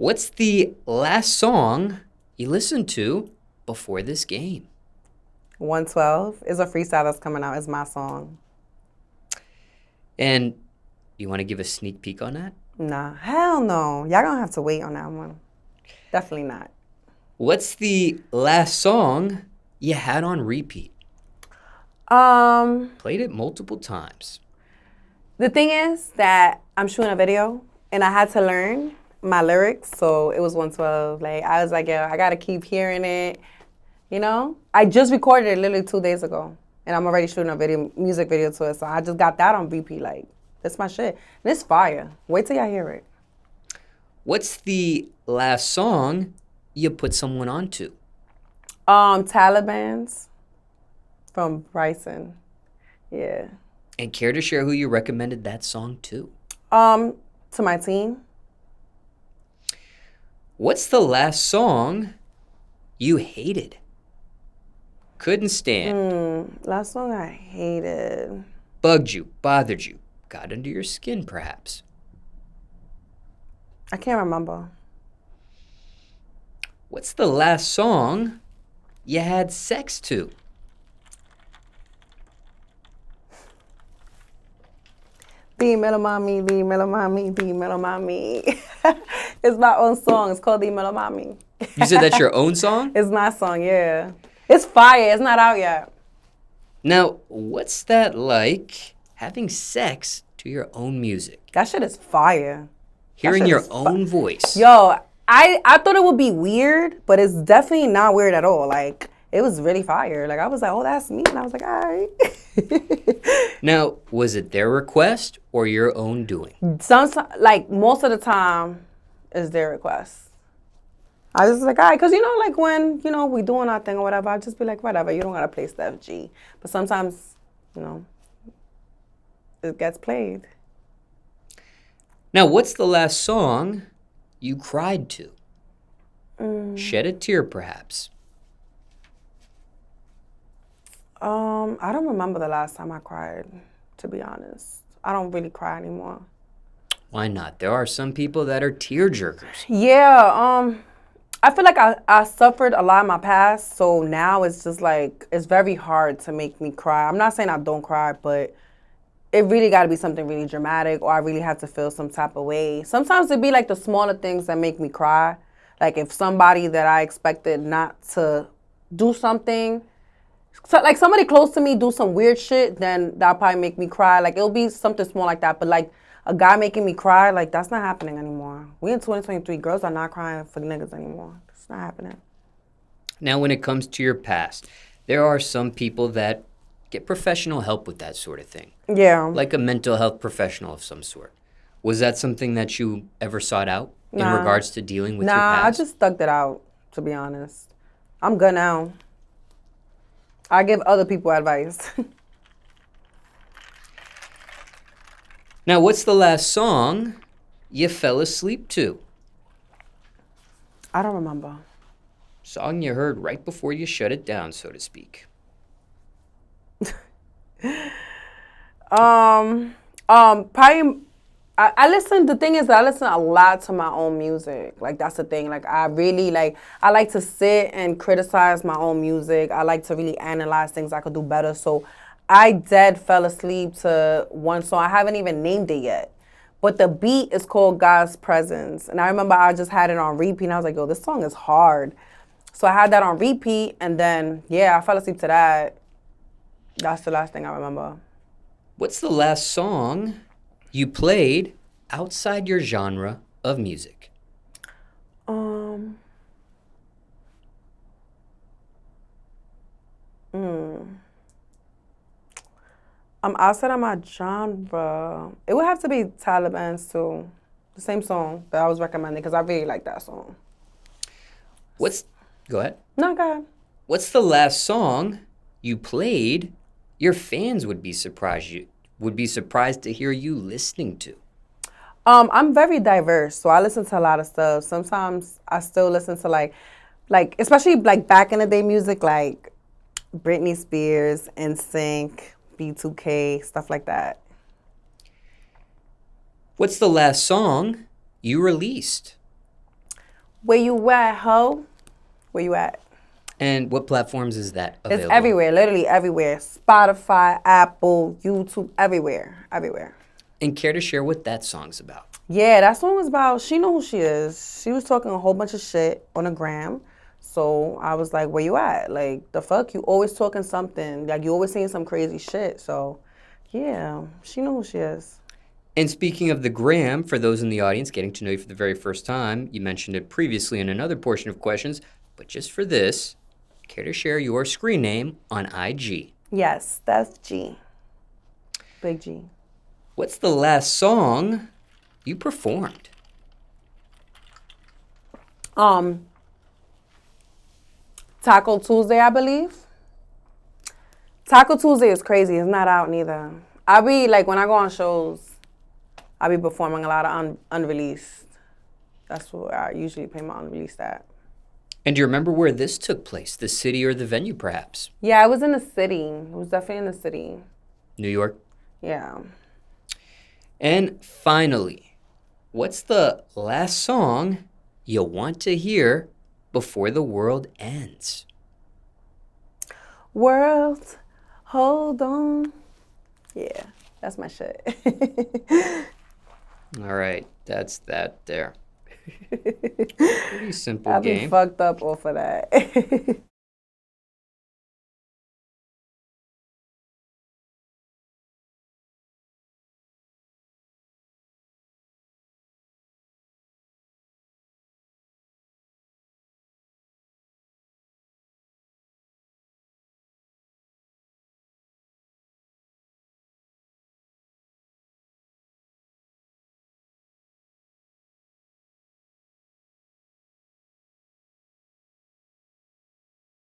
What's the last song you listened to before this game? 112 is a freestyle that's coming out. It's my song. And you want to give a sneak peek on that? Nah, hell no. Y'all gonna have to wait on that one. Definitely not. What's the last song you had on repeat? Played it multiple times. The thing is that I'm shooting a video and I had to learn my lyrics, so it was 112. Like, I was like, yo, I gotta keep hearing it, you know? I just recorded it literally 2 days ago, and I'm already shooting a music video to it, so I just got that on repeat. Like, that's my shit. And it's fire. Wait till y'all hear it. What's the last song you put someone onto? Taliban's from Bryson. Yeah. And care to share who you recommended that song to? To my team. What's the last song you hated? Couldn't stand. Last song I hated. Bugged you, bothered you, got under your skin perhaps. I can't remember. What's the last song you had sex to? Dímelo mami, dímelo mami, dímelo mami. It's my own song. It's called Dímelo Mami. You said that's your own song? It's my song, yeah. It's fire. It's not out yet. Now, what's that like, having sex to your own music? That shit is fire. Hearing your own voice. Yo, I thought it would be weird, but it's definitely not weird at all. Like, it was really fire. Like, I was like, oh, that's me. And I was like, all right. Now, was it their request or your own doing? Like, most of the time, it's their request. I was just like, all right, because, like when, we doing our thing or whatever, I'll just be like, whatever, you don't got to play Steph G. But sometimes, it gets played. Now, what's the last song you cried to? Shed a tear, perhaps. I don't remember the last time I cried, to be honest. I don't really cry anymore. Why not? There are some people that are tear jerkers. Yeah, I feel like I suffered a lot in my past, so now it's just like, it's very hard to make me cry. I'm not saying I don't cry, but it really got to be something really dramatic, or I really have to feel some type of way. Sometimes it be like the smaller things that make me cry. Like if somebody that I expected not to do something, so like somebody close to me do some weird shit, then that'll probably make me cry. Like it'll be something small like that, but like a guy making me cry, like that's not happening anymore. We in 2023, girls are not crying for niggas anymore. It's not happening. Now, when it comes to your past, there are some people that get professional help with that sort of thing. Yeah. Like a mental health professional of some sort. Was that something that you ever sought out in Nah. regards to dealing with your Nah, past? I just stuck it out, to be honest. I'm good now. I give other people advice. Now, what's the last song you fell asleep to? I don't remember. Song you heard right before you shut it down, so to speak. Probably, I listen, the thing is that I listen a lot to my own music. Like, that's the thing. Like, I really, I like to sit and criticize my own music. I like to really analyze things I could do better. So, I dead fell asleep to one song. I haven't even named it yet. But the beat is called God's Presence. And I remember I just had it on repeat. And I was like, yo, this song is hard. So, I had that on repeat. And then, yeah, I fell asleep to that. That's the last thing I remember. What's the last song you played outside your genre of music? I'm outside of my genre. It would have to be Taliban's too. The same song that I was recommending because I really like that song. Go ahead. No, go ahead. What's the last song you played your fans would be surprised to hear you listening to? I'm very diverse, so I listen to a lot of stuff. Sometimes I still listen to like especially like back in the day music, like Britney Spears, NSYNC, B2K, stuff like that. What's the last song you released? Where you at, ho? Where you at? And what platforms is that available? It's everywhere, literally everywhere. Spotify, Apple, YouTube, everywhere, everywhere. And care to share what that song's about? Yeah, that song was about, she know who she is. She was talking a whole bunch of shit on the gram. So I was like, where you at? Like, the fuck? You always talking something. Like, you always saying some crazy shit. So, yeah, she know who she is. And speaking of the gram, for those in the audience getting to know you for the very first time, you mentioned it previously in another portion of questions, but just for this, care to share your screen name on IG? Yes, Steph G. Big G. What's the last song you performed? Taco Tuesday, I believe. Taco Tuesday is crazy. It's not out neither. I be, like, when I go on shows, I be performing a lot of unreleased. That's where I usually play my unreleased at. And do you remember where this took place? The city or the venue, perhaps? Yeah, it was in the city. It was definitely in the city. New York? Yeah. And finally, what's the last song you want to hear before the world ends? World, hold on. Yeah, that's my shit. All right, that's that there. Pretty simple I've been game. fucked up off of that.